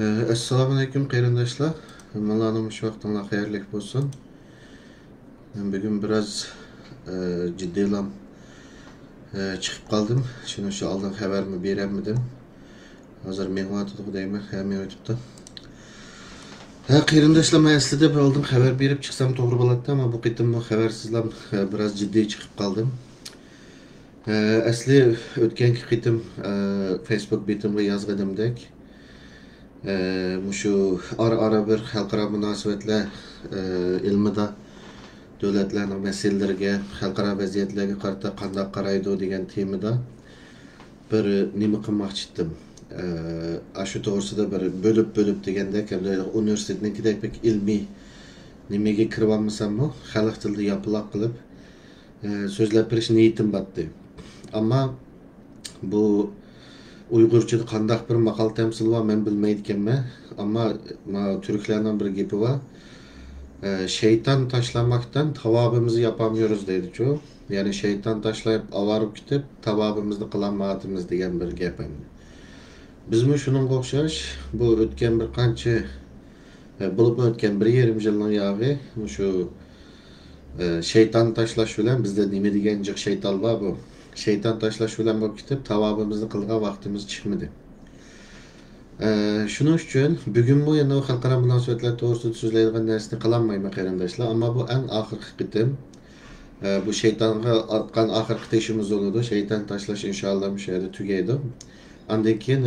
Assalamu alaikum qarindoshlar. Malaning shu vaqtinglar xayrli bo'lsin. Men bugun biroz jiddiylam chiqib qoldim. Shuni shu oldin xabarni beramidim. Hozir mehmon tutib deyman, hamma o'tibdi. Qarindoshlar, men aslida bir oldin xabar berib chiqsam to'g'ri bo'ladi, ammo bu qitim bu xabarsizlar biroz jiddiy chiqib qoldim. Asli o'tgangi qitim Facebook betimga yozganimdek şu ara bir xalqaro munosabatlar ilmida davlatlarning masalalarga, xalqaro vaziyatlarga qarata qanday qaraydi degan temada bir nima qilmoqchi edim. Shu to'g'risida bir bo'lib degandek, universitetnikidek pek ilmiy nimaga kirib olmasammi, xalq tilida yopiloq qilib so'zlab berish niyatim botdi. Ammo bu Uygurca'da qandaq bir maqal temsil var, men bilmeydikenme. Ama Türklerden bir gibi var. Şeytan taşlamaktan tavabımızı yapamıyoruz dedi çoğu. Yani şeytan taşlayıp avarıp gidip tavabımızı kılanmadığımız diyen bir gap. Biz mi şunun qo'xshash, bu o'tgan bir qancha bo'lib o'tgan bir yarim yilning yog'i shu şeytan tashlash bilan bizda nima degan jiq shayton bor bu. Şeytan tashlash bilan bo'lib ketib, tavobimizni qilgan vaqtimiz chiqmadi. Shuning uchun bugun bu yana xalqaro munosabatlar to'g'risida so'zlaydigan narsani qilolmayman qarindoshlar, ammo bu eng oxirgi qitim. Bu shaytonga ortgan oxirgi teshimiz bo'ladi. Shayton tashlash inshaalloh bu yerda tugaydi. Andan keyin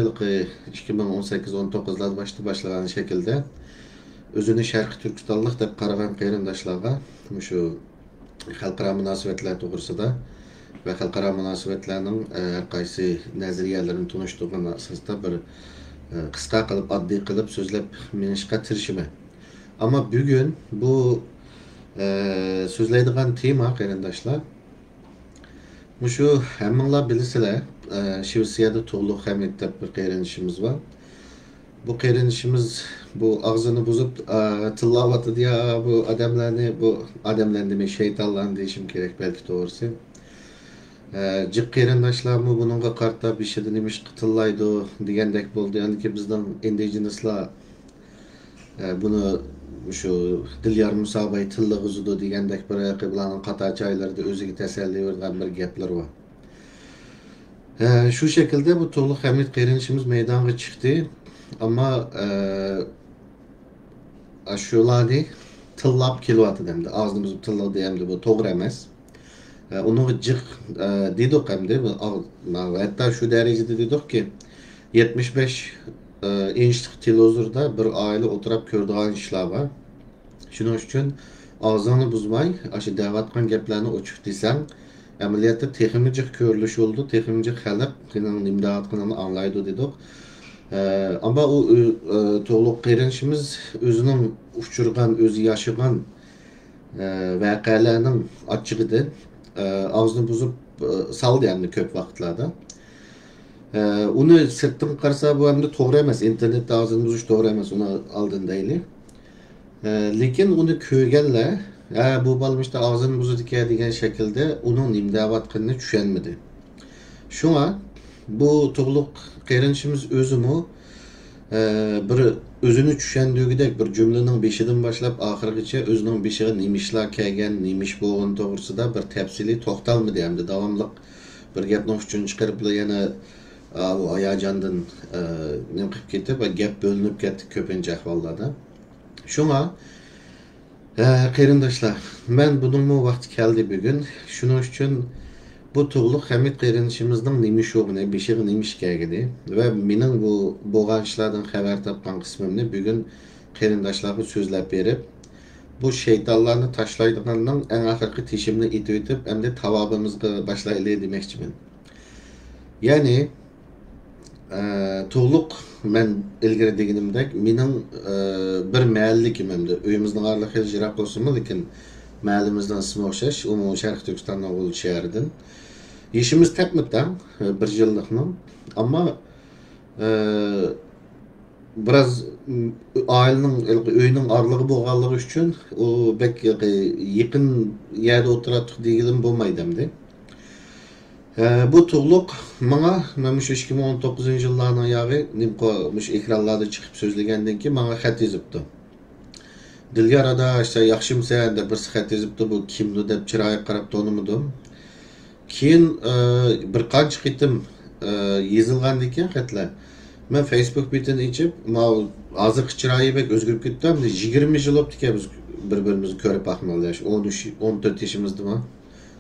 2018-19'lar başlagan şekilde özünü Şarkı Türkistanlık deb qaragan qarindoshlarga shu xalqaro munosabatlar to'g'risida ve xalqaro munosabatlarning qaysi nazariyalarini tunishtirgan asosda bir qisqa qilib, oddiy qilib so'zlab minishga tirishiman. Ammo bugun bu so'zlaydigan tema qarindoshlar, shu hammanglar bilasizlar, Şivsiyada Tuğlu Hamid deb bir qarinishimiz var. Bu qarinishimiz bu ağzını bozup tillavatı diye bu adamlarni demek şeytanlarni deyishim kerak belki doğrusu. Jiq qarindoshlar mı bununla qarta bir şey demiş qıtıllaydı degandek bo'ldi. Yani ki bizden indigenaslar bunu şu Dilyar Musabay tilla g'uzudu degandek bir qiblaning qata joylarda o'ziga tasalli bergan bir gaplar var. Şu şekilde bu Tuğlu Hamid qarinishimiz meydana çıktı. Ama shularni tillab kelyapti demdi. Ağzımızı tilladı demdi. Bu to'g'ri emas. Onun jiq dedik hamda hatta şu derecede dedik ki 75 inçlik televizorda bir aile oturup ko'rdigan ishlar var. Shuning uchun ağzını buzmay, aşı davatgan gaplarni ochiq desang, amaliyotda texnik ko'rilish oldu, texnik xalq qiyin imdod qilishini anlaydi dedik. Ama o Tuğlu qarinishimiz o'zining uchirgan, o'zi yashagan voqealarning ochiqida ağzını bozup saldı yani köp vaqtlarda. Onu sirtdan qarasa bu hem de to'g'ri emas, internetda ağzını bozush to'g'ri emas, onu aldın deyli. Lekin onu ko'rganlar, bu balmışda ağzını buzudi degan şekilde onun imdavatqanini tushunmadi. Şuna bu Tuğlu qarinishimiz o'zimi bir özünü tushundigidek bir cümlenin beshidan boshlab oxirigacha o'zining beshiga nima ishlar kelgan, nima ish bo'lgan to'g'risida bir tafsiliy to'xtalmadi hamda davomli bir gapni uchun chiqarib yana bu hayajondan nima qilib ketib va gap bo'linib ketdi ko'pincha ahvollarda. Shunga qarindoshlar, men buning vaqti keldi bugun. Shuning uchun bu Tuğlu Hamid qarinishimizning nima sho'g'ini, beshiga nima ish kelgani va mening bu bo'lgan ishlardan xabar topgan qismimni bugun qarindoshlarga so'zlab berib, bu shaytonlarni tashlaydiganning eng oxirgi teshimini aytib o'tib, hamda tavobimizga boshlaylik demoqchiman. Ya'ni Tuğlu men ilgari deganimdek, mening bir mahallikim hamda uyimizning oraliqi jiroq bo'lsinmi, lekin mahallimizdan ismi o'xshash, u Sharq Turkistondan bo'lgan shahardan. İşimiz tekmekten bir yıllıkla ama biraz ailenin, öyünün ağırlığı boğalığı için o pek yakın yerde oturattık diyelim bulmaydımdı. Bu tuğluk bana məmiş 2019 yıllarının yağı nimkomuş ekranlarda çıkıp sözlegenden ki bana xat yazıptı. Dilgar ada işte yaxşımsan deb bir xat yazıptı, bu kimdi deb çırayı qarab tanımadım. Keyin bir qancha qitim yazılgandan keyin xatlar men Facebook betini içip hozir chiroyi bek o'zgarib ketdi. 20 yil o'tdi biz bir-birimizni ko'rib baxmallar. 13 14 yoshimizdami?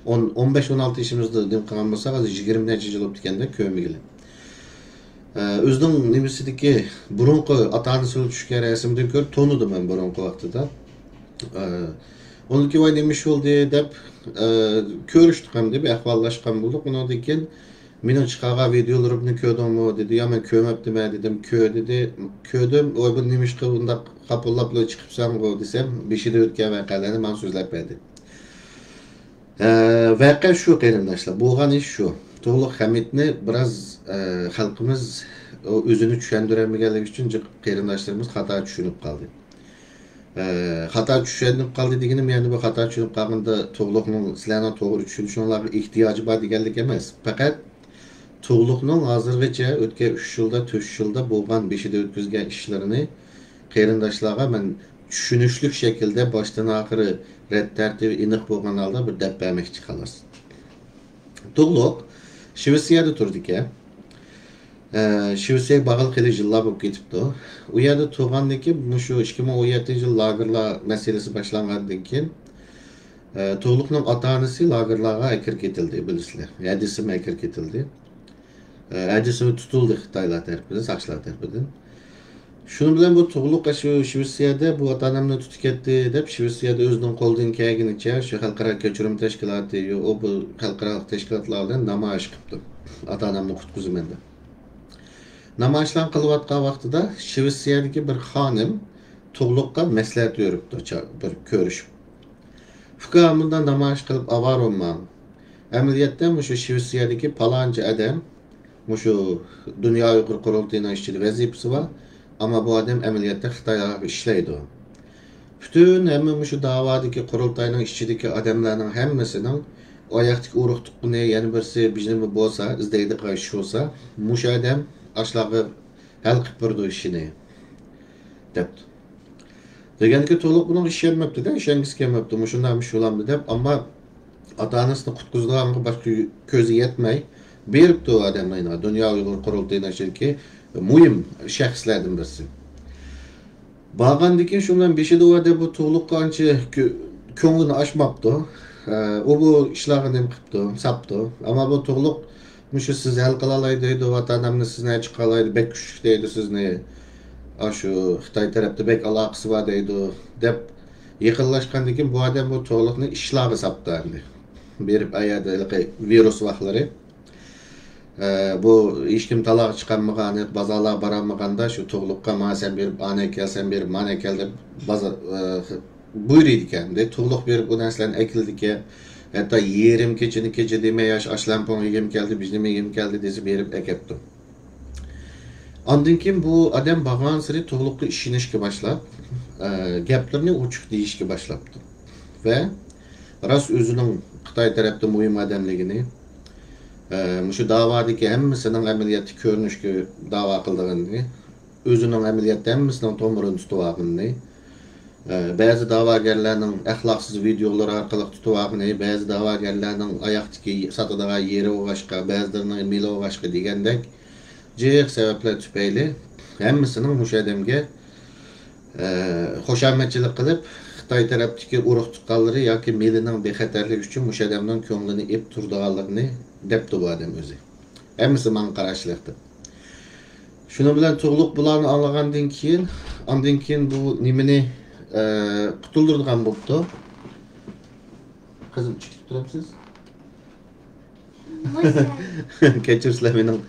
15-16 yaşımızda dem qilgan bo'lsak, hozir 20 necha yil o'tdi ekanda ko'migili. O'zining nimasidagi burunqi ota-onasi tushgan rasmdan ko'rib to'nidim men burunqi vaqtida. Onunki voy nima ish bo'ldi deb ko'rishdik ham deb ahvollashgan bo'ldik. Undan keyin meni chiqargan videolarimni ko'rdingmi dedi. "Ya men ko'rmabdim" dedim. Dedi. Ko'rdim. "Voy bu nima ish qilib unda qapollab chiqibsan-ku" desam, beshida o'tgan voqealarni men so'zlab berdim. Voqea shu qarindoshlar. Bo'lgan ish shu. To'liq Hamidni biraz xalqimiz o'zini tushuntirmaganligi uchun qarindoshlarimiz xato tushunib qoldi. Xato tushunib qoldi deganim, ya'ni bu xato tushunib qolganda to'liqning sizlarning to'g'ri tushunishinglarga ehtiyoji bor deganlik emas. Faqat to'liqning hozirgacha o'tgan 3 yilda, 4 yilda bo'lgan beshida o'tkazgan ishlarini qarindoshlarga men tushunishli shaklda boshdan oxiri red tartibi aniq bo'lgan holda bir deb bermoqchi xolos. To'liq Shvetsiyada turdi ekan. Shvetsiyaga bag'il qilish yillar bo'lib ketibdi. U yerda turgandan keyin shu 2017-yil lagerlar masalasi boshlangandan keyin to'liqning ota-onasi lagerlarga kirib ketildi, bilasizlar. Hadisimi kirib ketildi. Hadisimi tutildi Xitoylar tarafidan, saqchilar tarafidan. Şunu bilen bu to'liq shu Shvetsiyada bu ota-onamni tutib ketdi deb Shvetsiyada o'zining qo'ldan kelganicha shu xalqaro kechirim tashkiloti o bu xalqaro tashkilotlar bilan namoyish qilibdi. Ota-onamni qutqizaman deb. Namoyishlar qilayotgan vaqtida Shvetsiyadagi bir xonim to'liqqa maslahat beribdi, bir ko'rishib. Fuqaro bundan namoyish qilib avarolman. Amaliyotda shu Shvetsiyadagi palonchi odam shu dunyo uyg'ur qurultiyining ishchisi vazifasi bor. Ama bu adam ameliyatda Xitoyga ishlaydi. Bütün hamma shu davadagi qurultayning ichidagi odamlarning hammasining oyoqdagi urug'tuqqini, yana birisi bijnimi bo'lsa, izlaydi qayshi bo'lsa, mush odam ashlag'i hal qilib berdi ishini. Debdi. Deganki to'liq buning ishi kelmabdi-da, ishingisi kelmabdi, mushundan shulamdi deb, ammo ota-onasini qutqizganga boshqa ko'zi yetmay beribdi u odamlarga. Dunyo uyg'ur qurultayining ichidagi muhim shaxslardan birisi. Bağlandık ki şundan beşide o da bu to'liq qancha ko'nglini ochmabdi. O bu ishlarni ham qilibdi, sapdi. Ammo bu to'liq mushu siz hal qila oladi deydi, vatanimni sizni chiqalaydi, bek kuchli deydi sizni. Shu Xitoy tarafda bek aloqasi bor deydi deb yaqinlashgandan keyin bu odam bu to'liqni ishlarga sapdi endi. Berib ayada virus vaqtlari. Bu hech kim taloq chiqarmagan, bozorlar borolmaganda shu to'liqqa mana sen berib, ana kelsan berib, mana kel deb bozor buyuriydi ekan. To'liq berib bu narsalarni ekildi ki, hatto yerim kecha demay yosh ashlampon yegim keldi, biznimi yegim keldi desa berib ekepti. Ondan keyin bu odam bag'on siri to'liqqa ishonishga boshlab, gaplarni ochiq deyishga boshlabdi. Va rost o'zining Xitoy tarafda muhim odamligini şu davadaki hemmisining ameliyatı ko'rinishga da'vo qilganini, o'zining ameliyatda hemmisining to'mirini tutib ba'zi da'vogarlarning axloqsiz videolar orqali tutib ba'zi da'vogarlarning oyoqdagi sotadigan yeri o'g'ashqa, ba'zilarining mili o'g'ashqa degandek jiq sabablar tufayli hemmisining o'sha odamga xushomadchilik qilib Xitoy tarafdagi urug' tuqqanlari yoki milining bexatarligi uchun o'sha odamning ko'nglini ep turdiganligini debdi bu adam o'zi. Hammasi men qarashliqdi. Shuni bilan to'liq bularni anlagandan keyin bu nimani qutuldirgan bo'pti. Qizim chiqib turibsiz? Kechirsizlar, mening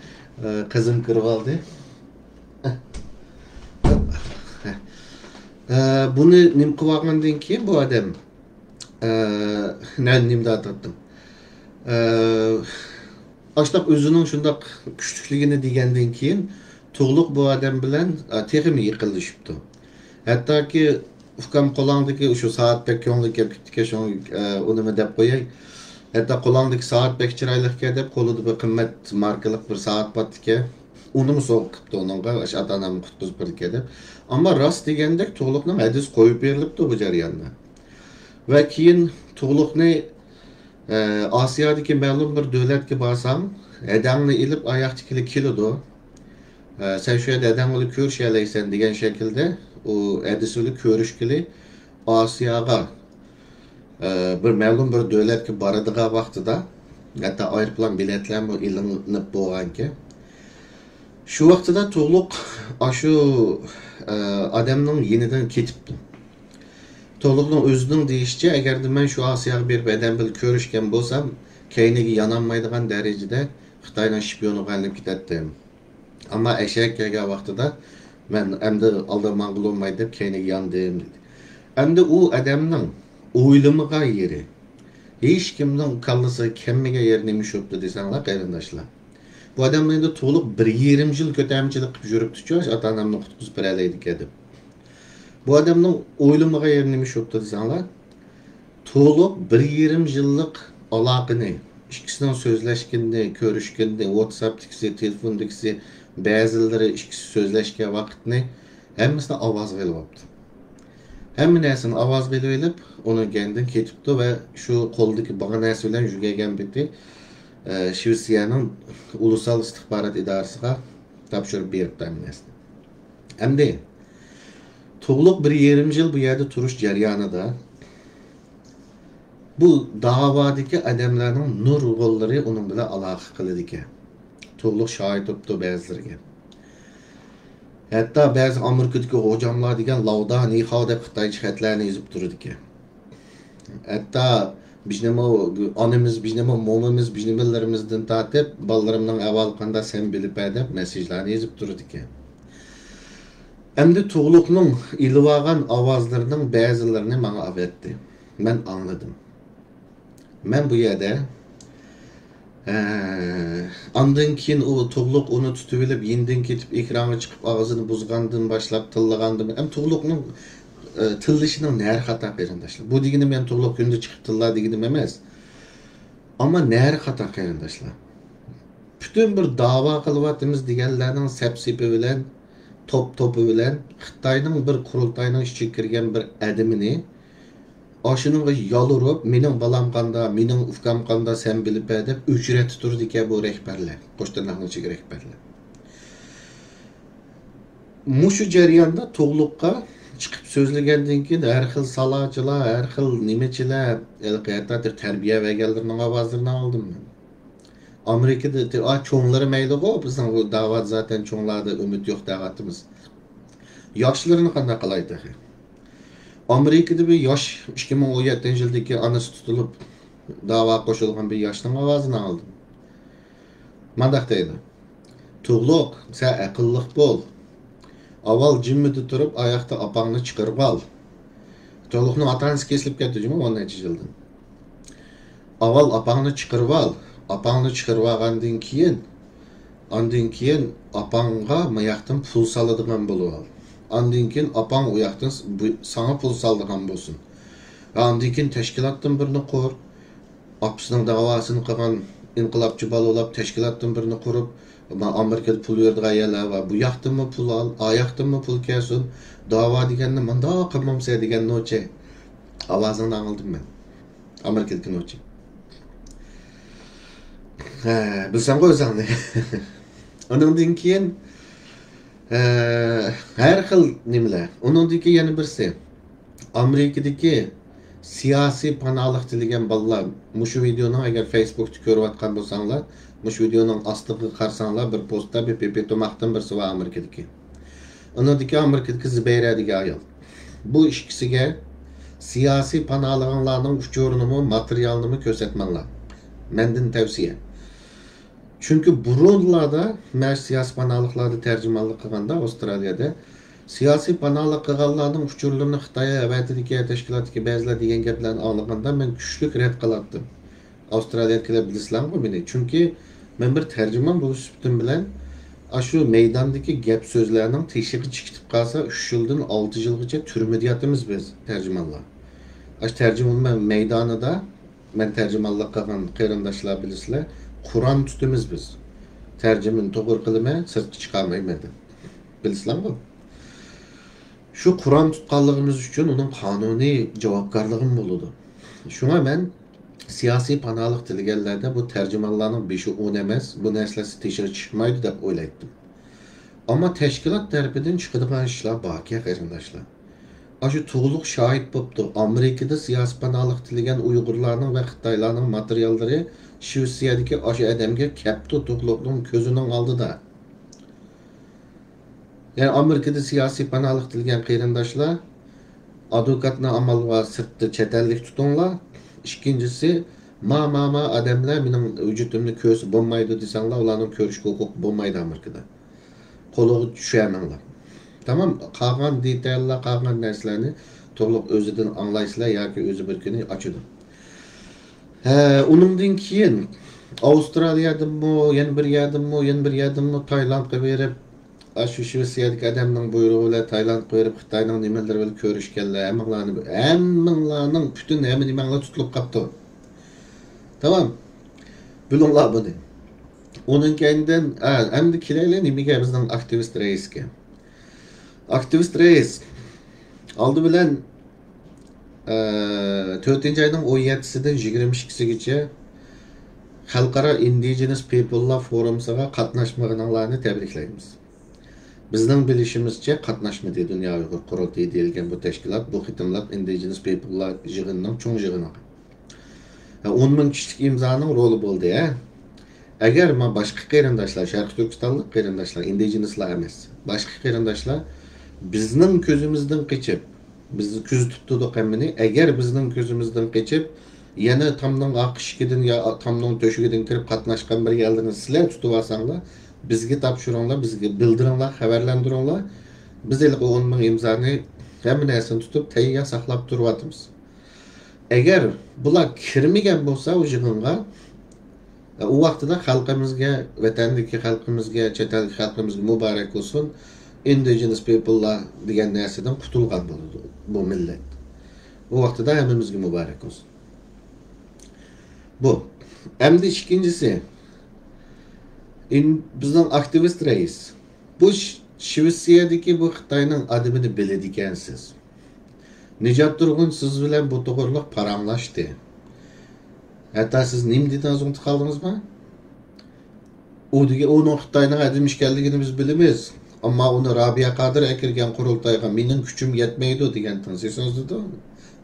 qizim kirib oldi. Bunu nim qilgandan keyin bu odam nimda atdim. Aslap o'zining shundoq kuchliligini degandan keyin to'liq bu odam bilan texmi yiqilishibdi. Hattoki ukam qo'langdagi o'sha soatda ko'ngli kelib ketdi, uni nima deb qo'yay. Hatta qo'lingdagi soat bek chiroyliga deb qo'lida bir qimmat markalik bir soat bor ekan. Uni mu so'qibdi uningga, o'sha ota-onamni qutqizib berdi deb. Ammo rost degandek tug'luqning hadis qo'yib berilibdi bu jarayonda. Va keyin tug'luqni Osiyodagi ma'lum bir davlatga borsam, adamni ilib oyoqchikili keladi. Sen şu yerda adam olup ko'rishalaysan degan shaklda u hadis uli ko'rishkili Osiyoga bir ma'lum bir davlatga boradigan vaqtida hatto aeroplan biletlarmi ilinib bo'lganki shu vaqtida to'liq shu odamning yenidan ketibdi. To'liqning o'zining deyishicha, agarda men shu Osiyoga berib adam bilan ko'rishgan bo'lsam, keyniga yonolmaydigan darajada Xitoyning shpioni bo'lib ketadi. Ama eşek gelgen vaxtıda ben emde aldaman bulunmaydı deb keyniga yandım dedi. Emde o adamның o'ylamaga yeri. Hech kimning kallasi kemmiga yernemiş yoktu desenler qarindoshlar. Bu adam endi to'liq 1,5 yil ko'tamchilik qilib yuribdi-ku, ota-onamni qutqizib beraylik deb. Bu adamning o'ylamaga yernemiş yoktu desenler to'liq 1,5 yillik aloqani, ikkisining so'zlashganda, ko'rishganda, WhatsApp'dagisi, telefondagisi ba'zilari ikkisi so'zlashgan vaqtni hammasini ovozga ilyapti. Hamma narsani ovozga ilib, uni gandan ketibdi va shu qo'ldagi bag'a narsa bilan yugagan biti Shvetsiyaning ulusal istixborot idorasiga topshirib beribdi hammasini. Endi to'liq 1,5 yil bu yerda turish jarayonida bu davadagi adamlarning nur qo'llari uning bilan aloqa qiladi ekan. To'liq shohid bo'libdi ba'zilariga. Hatto ba'zi Amerikadagi hojamlar degan lavda nihao deb xitoycha xatlarni yozib turadi ekan. Hatto biznamo onamiz, biznamo momamiz, biznamalarimizdan tortib bolalarimning avval qanday sen bilib deb mesajlarni yozib turadi ekan. Endi to'liqning ilib olgan ovozlarining ba'zilarini menga avatdi. Men anladim. Men bu yerda andan keyin u to'liq uni tutib olib, yendin ketib ekranga chiqib og'zini buzgandan boshlab tillagandim. Ham to'liqning tillishining nari xato qarindoshlar. Bu degani men to'liq kunda chiqib tilla deganim emas. Ammo nari xato qarindoshlar. Bütün bir dava qilyapmiz deganlarning sapsipi bilan, to'pi bilan Xitoyning bir qurultayning ichiga kirgan bir adamini aşınınğa yalırıp, mening balam qanda, mening ufkam qanda sen bilip deb o'chirati turdi ekan bu rehberler, qo'shtirnoqning rehberler. Mushu jarayonda to'g'liqqa chiqib so'zlagandan keyin har xil salachilar, har xil nimachilar, qayerdadir tarbiya vaganlarining ovozlarini oldim men. Amerikada cho'nglari mayli-ku, bizning bu da'vat zaten cho'nglarda umid yo'q da'vatimiz. Yoshlarini qanday qilaydi? Amerikada bir yosh 2017-yildagi anasi tutilib da'vo qo'shilgan bir yoshning ovozini oldim. Mandaq deydi. To'g'liq, sen aqlliq bo'l. Avval jimmida turib, oyoqda opangni chiqarib ol. To'g'liqning ota-onasi kesilib ketdi, 10 yildan. Avval opangni chiqarib ol. Opangni chiqarib olgandan keyin opangga mayaqdan pul soladigan bo'lib ol. Ondan keyin opang u yoqdan sana pul soladigan bo'lsin. Ondan keyin tashkilotdan birini qur. Opasining da'vosini qilgan inqilobchi balolab tashkilotdan birini qurib, Amerikada pul berdigan ayollar va bu yoqdanmi pul ol, o yoqdanmi pul kelsin. Da'vo deganda menda qilmamsa degan nocha ovozini angladim men. Amerikadagi nocha. Bilsam qo'ysanlar. Ondan keyin her xil nimalar. Ondan keyin yana birisi Amerikadagi siyosiy panohlik degan bolalar mushu videoni agar Facebookda ko'rayotgan bo'lsanglar, mushu videoning ostiga qarasanglar bir postda bir pepetomoqdan birisi va Amerikadagi. Ondan keyin Amerikadagi Zubayra degan ayol. Bu ikkisiga siyosiy panohlig'larning uchurini, materialini ko'rsatmanglar. Mendan tavsiya. Çünkü burunlarda men siyasi panohliklarni tarjimonlik qilganda Avstraliyada siyasi panohlik qilganlarning uchurlarini Xitoyga avatidagi tashkilotga ba'zilar degan gaplarni olganda men kuchli rad qilardim. Avstraliyaliklar bilasizlarmi meni? Chunki men bir tarjimon bo'lish sifatim bilan shu maydondagi gap so'zlarning teshig'i chiqib qolsa 3 yildan 6 yilgacha turmada yotamiz biz tarjimonlar. Tarjimon maydonida men tercümanlık qilgan qarindoshlar bilasizlar, Qur'on tutimiz biz. Tercümin to'g'ri qilmay, sirtga chiqarmayman. Bilasizlarmi? Şu Qur'on tutqanligimiz uchun uning qonuniy javobgarligim bo'ladi. Shunga men siyosiy panohlik tilganlarda bu tercümanlarning 5'i 10 emas, bu narsalasi tekshirib chiqmaydi deb o'ylaydim. Ama teşkilat tarafidan chiqadigan ishlar bor-ki, qarindoshlar. Aşı to'liq şahit bo'libdi. Amerikada siyosiy panohlik tilgan Uyg'urlarning va Xitoylarning materiallari Shvetsiyadagi aşı odamga kapti to'qliqning ko'zining oldida. Yani Amerika'da siyasi panohlik tilgan qarindoshlar advokatni amalga sirtda chet ellik tutinglar. İkincisi ma odamlar mening vujudimni ko'rsa bo'lmaydi desanglar, ularning ko'rishga huquq bo'lmaydi Amerikada. Qo'liga tushaymanlar. Tamam, qolgan detallar, qolgan narsalarni to'liq o'zidan anglaysizlar yoki o'zi bir kuni ochadi. Uningdan keyin Avstraliyadami, yana bir yerdami Taylandga berib, şu Shvetsiyadagi adamning buyrug'i bilan Taylandga berib, Xitoyning nimalari bilan ko'rishganlar, hammalarning butun nimalar tutilib qoldi. Tamam. Bilinglar buni. Onun kendinden, endi kelaylik nimaga bizning aktivist reisga. Aktivist reis aldı bilen 4. ayning 17'sidan 22'sigacha Xalqaro Indigenous People'lar forumsiga qatnashmaganlarni tabriklaymiz. Bizning bilishimizcha qatnashmadi Dunyo Uyg'ur qurultiyi deyilgan bu tashkilot bu qitimlab Indigenous People'lar yig'inining cho'ng yig'ini. 10 ming kishilik imzoning roli bo'ldi, ya. Agar men boshqa qarindoshlar, Sharq Turkistonlik qarindoshlar, Indigenouslar emas, boshqa qarindoshlar bizning ko'zimizdan qechib, bizni kuzatib turdi qamini, agar bizning ko'zimizdan qechib, yana tomning oqishidan yo tomning to'shigidan kirib qatnashgan bir yerlarni sizlar tutib olsanglar, bizga topshiringlar, bizga bildiringlar, xabarlantiringlar. Biz 10 ming imzoni hamma narsani tutib tayyor saqlab turyapmiz. Agar bular kirmagan bo'lsa o yig'inga, o vaqtida xalqimizga, vatandagi xalqimizga, chet ellik xalqimizga muborak bo'lsin. Indigenous People'lar degan narsadan qutulgan bo'ladi bu millat. O vaqtida hammamizga muborak olsun. Bu. Endi ikincisi, bizning aktivist reis. Bu Shvetsiyadagi bu Xitoyning adımını biladigansiz. Nijat Turg'un siz bilan bu to'g'riliq paramlashdi. Hatta siz nima dedingiz unutib qoldingizmi? Onun Xitoyning adim ekanligini biz bilamiz. Ama onu Rabia Qadir akirgan qurultayga mening kuchim yetmaydi degan tansiyasingiz dedi.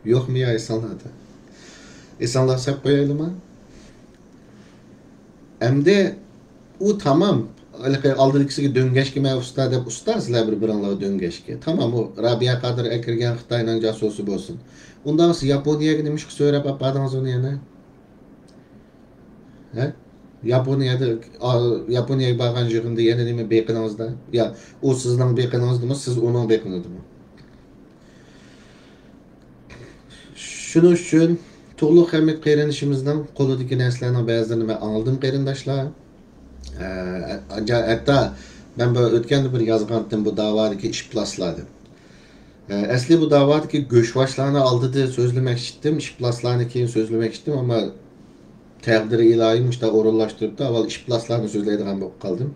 Yo'qmi ya esanlarda? Esanlar sap qo'yaylikmi? Endi u tamam, aldırkisiga döngəşki mən usta deb ustasızlar bir-birinizə döngəşki. Tamam, o Rabia Qadir akirgan Xitoyning jasusi bo'lsin. Undan siz Yaponiyaga nima ish so'rab apardingiz uni yana? He? Yaponiyaga borgan yig'inda yana nima beqiningizda? Ya, u sizning beqiningizdimi, siz uning beqinidimi? Shuning uchun to'liq hamid qarinishimizdan qo'lidagi narsalarning ba'zilarini men angladim qarindoshlar. Hatta ben böyle ötken bir yazgandım bu davadaki iş plasladı. Asli bu davadaki göçbaşlarını aldı diye sözlemek istedim. İş plaslarını keyin sözlemek istedim ama təqdiri ilahiymiş da orullaştırıp da avval iş plaslarını sözleydiğim bu kaldım.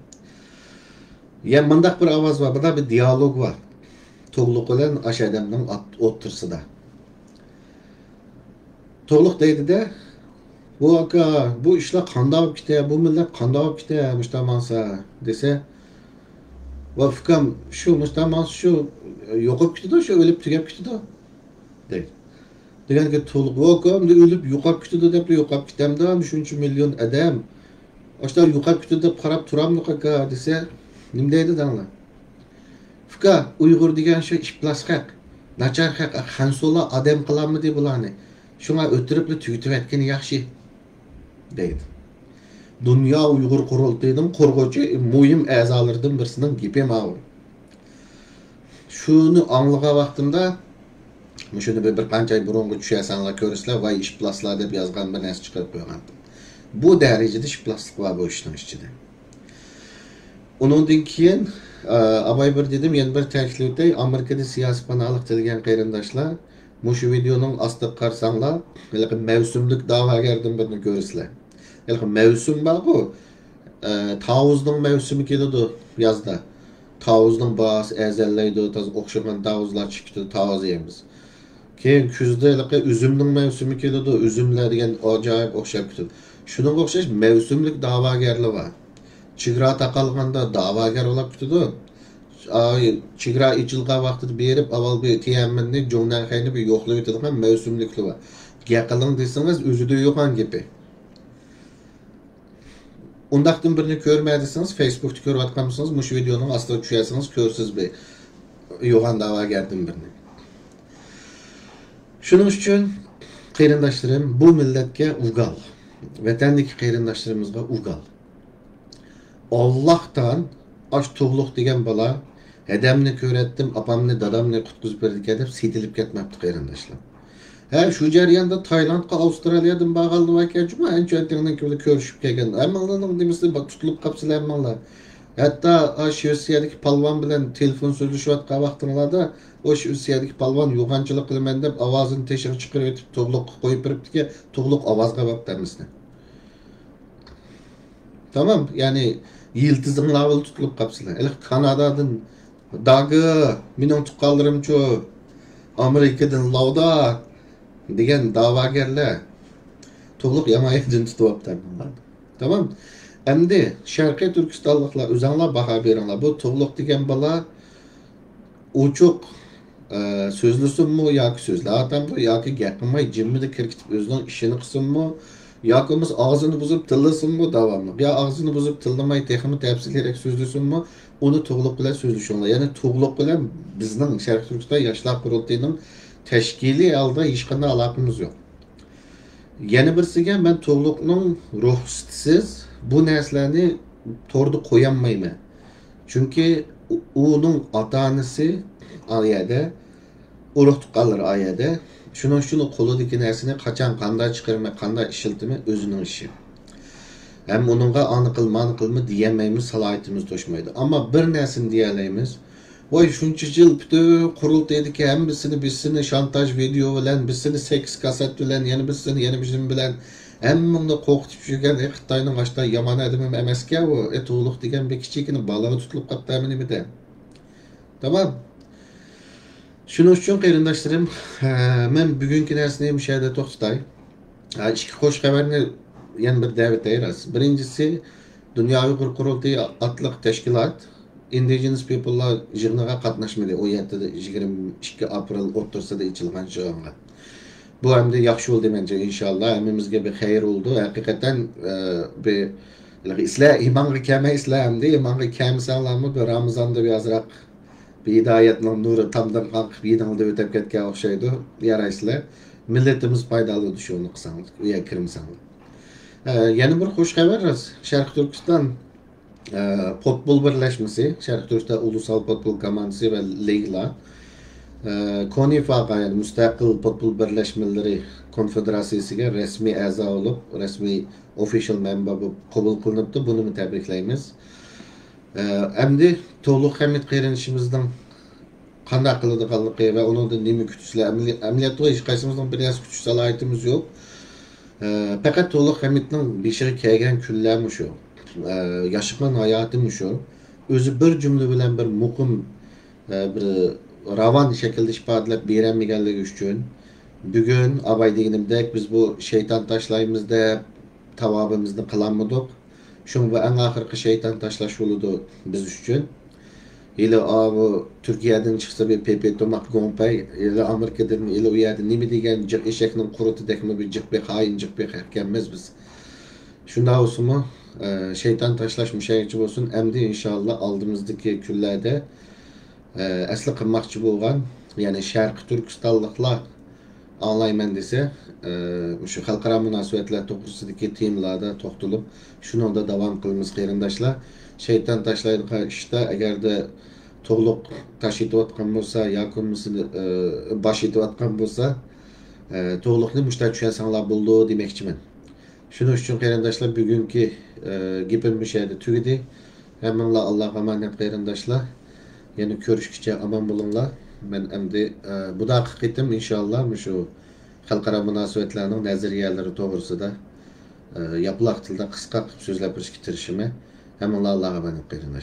Yani mındak bir avaz var, burada bir diyalog var. Toğluq olan aşağıdamdan otursı da. Toğluq deydi de bu işler qandaq gitti, bu millet qandaq gitti, müştamansa dese, va fikam şu müştamans şu yo'qib gitti da, şu ölüp tugab gitti da deydi. Degan ki to'liq vakam ölüp yo'qib gitti da deb yo'qib gitamda, shuncha million adam. Oshlar yo'qib gitti deb qarab turamni qaqa desa, nim deydi danglar. Fika Uyg'ur degan shu ishplas haq, nachar haq, xansola adam qilamidi bularni. Shunga o'tiribli tugitib aytgani yaxshi. Deydi. Dünya Uyghur qurultayının qo'rg'uvchi muhim a'zolaridan birisining gapi ma'lum. Shuni anglagan vaqtimda, shuni bir qancha oy burungi tushasanlar ko'rsizlar, voy ish plaslar deb yozgan bir narsa chiqarib qo'ygan. Bu darajada ish plaslik va bu ishning ichida. Undan keyin avay bir dedim, yana bir ta'kidlay, Amerikada siyosiy panohlik tilgan qarindoshlar Şu videonun astı qarsanlar, mevsumlik davagardan birini görürsüzler. Mevsum var bu. Tavuzning mevsumi keladi yozda. Tavuzning boğası əzəllaydı, taz oxşagan tavuzlar chiqdi, tavuz yeymiz. Keyin kuzda üzümning mevsumi keladi, üzümlar degan ajoyib o'xshab ketadi. Shunga o'xshash mevsumlik da'vogarlar bor. Chegara taqalganda da'vogar bo'lib ketadi. Chegara ichilgan vaqtida berib, avval bir tiyaminni jo'ndan qayni bir yo'qlab o'tadigan mevsumliklar bor. Gaqiling desangiz o'zida yo'qan gapi. Undaqdan birini ko'rmadingiz, Facebook'ta ko'rayotgansiz, mush videoning ostiga tushasiz, ko'rsiz bir yo'g'an da'vogardan birini. Shuning uchun qarindoshlarim, bu millatga ugal. Vatandagi qarindoshlarimizga ugal. Allohdan aş tug'luq degan bola, adamni ko'ratdim, opamni, dadamni qutqizib berdik deb setilib ketmabdi qarindoshlar. Şu jarayonda Taylandga, Avstraliyadan bag'aldi vaka juma anchadan ko'rib ko'rishib kelgan. Ammalarning demisi tutilib qapsilar ammalar. Hatta Shvetsiyadagi palvon bilan telefon so'zlashayotgan vaqtlarda Shvetsiyadagi palvon yo'g'anchilik qilaman deb ovozini teshib chiqarib o'tib tug'luq qo'yib beribdiki, tug'luq ovozga baqdamisni. Tamam, yani yıldızın lavıl tutulup kapsılar. Kanada'dan dagı, minun tuqqanlarımçu, Amerika'dan lavda degan da'vogarlar to'liq yamaydan tutyapti. Tamam. Endi Sharqiy Turkistonliklar o'zinglar baho beringlar. Bu to'liq degan bola uchuq so'zlasinmi yoki so'zlatammi yoki gapirmay jimmida kirkitib o'zining ishini qilsinmi yoki biz og'zini buzib tillasinmi davomli. Ya og'zini buzib tillamay texmi tafsilroq so'zlasinmi, uni to'liq bilan so'zlashinglar. Ya'ni to'liq bilan bizning Sharqiy Turkiston yoshlar qurultayining tashkiliy alda hech qanday aloqamiz yo'q. Yana birisiga men to'liqning ruxsatisiz bu narsalarni to'g'ri qo'yolmayman. Chunki uning ota-onasi oyada urug' tuqqanlar oyada shuning uchun qo'lidagi narsani qachon qanday chiqarmay, qanday ishiltimi o'zining ishi. Hem onunla anı qilma diyemeyiz, salayetimiz toşmaydı. Ama bir narsani diyelayimiz. Vay şuncha yıl bütün qurultaydi ki hem bizsini şantaj video bilen, bizsini seks kaset bilen, yani bizsini yeni bizim bilen hem bunu qo'rqitib yurgan Xitoyning boshda yomon adamim emasga, u to'liq degan bir kichikini balaga tutilib qolibdi nimada. Tamam. Shuning uchun qarindoshlarim, men bugungi narsani ham shu yerda to'xtatay. İki xo'sh xabarni yana bir davet ayırız. Birincisi, Dünya Uyghur Qurultayı adlı teşkilat Indigenous People'lar yig'iniga qatnashmadi. O yerda 22 aprel o'rtasida içilgan yig'inga. Bu hem de yaxshi bo'ldi menimcha inshaalloh. Hammamizga bir xayr oldu. Hakikaten bir isla imanga kama islamdi. Imanga kamsanlarmi bir Ramazonda birazroq bir hidoyatning nuri tamdan qalqib yedingda o'tib ketgan o'xshaydi. Yaraysizlar. Milletimiz foydali düşüyorunu qilsangiz, u yerga kirmasangiz. Yana bir xush xabar, Sharq Turkiston futbol birlashmasi, Sharq Turkiston ulusal futbol komandasi va ligalar KONIFA'ga, yani Mustaqil Futbol Birleşmeleri Konfederasyasiga rasmiy a'zo bo'lib, rasmiy official member bo'lib qabul qilinibdi. Buni tabriklaymiz. Endi to'liq hamid qarinishimizning qanday qiladiganligi va undan nima kutishlar, amaliyotda hech qaysimizning bir narsa kutish salohiyatimiz yo'q. Fakat to'liq hamidning beshiga kelgan kunlarmi shu. Yaşagan hayotim shu. O'zi bir jumla bilan bir muqim bir ravan şekilde ifodalab beramaganligi uchun bugun abay deganimdek biz bu şeytan tashlaymiz deb tavobimizni qilamidik. Shunga bu eng oxirgi şeytan tashlash bo'ldi biz uchun. Ile bu Türkiye'den çıksa bir Pepe Tomak Gompay, ile Amerika'dan, ile o yerde nimi degan cık eşeknin kurutudakmi bir cık bir hain cık bir gelmez biz. Şunda olsun mu? Şeytan taşlaş müşahitçi olsun. Emdi inşallah aldığımızdaki küllerde asli qilmoqchi bo'lgan, yani Sharq Turkistonliklar anlayman desa, şu xalqaro munosabatlar to'g'risidagi temalarda to'xtalib, shuningda davom qilamiz qarindoshlar. Şeytan tashlaydigan ishda agarda to'liq tashiyotgan bo'lsa yoki bosh etayotgan bo'lsa, to'liqni mushta tushunsanlar bo'ldi demoqchiman. Shuning uchun qarindoshlar bugungi gapim bu yerda tugadi. Hammanglar Allohga emanet qarindoshlar. Yeni görüşkice aman bulunlar. Men endi bu da haqiqatim inşallah shu xalqaro munosabatlarning nazariyalari to'g'risida yaplaq tilda qisqa qilib so'zlab berishga tirishimi. Hammalar Allohga emanet qiling.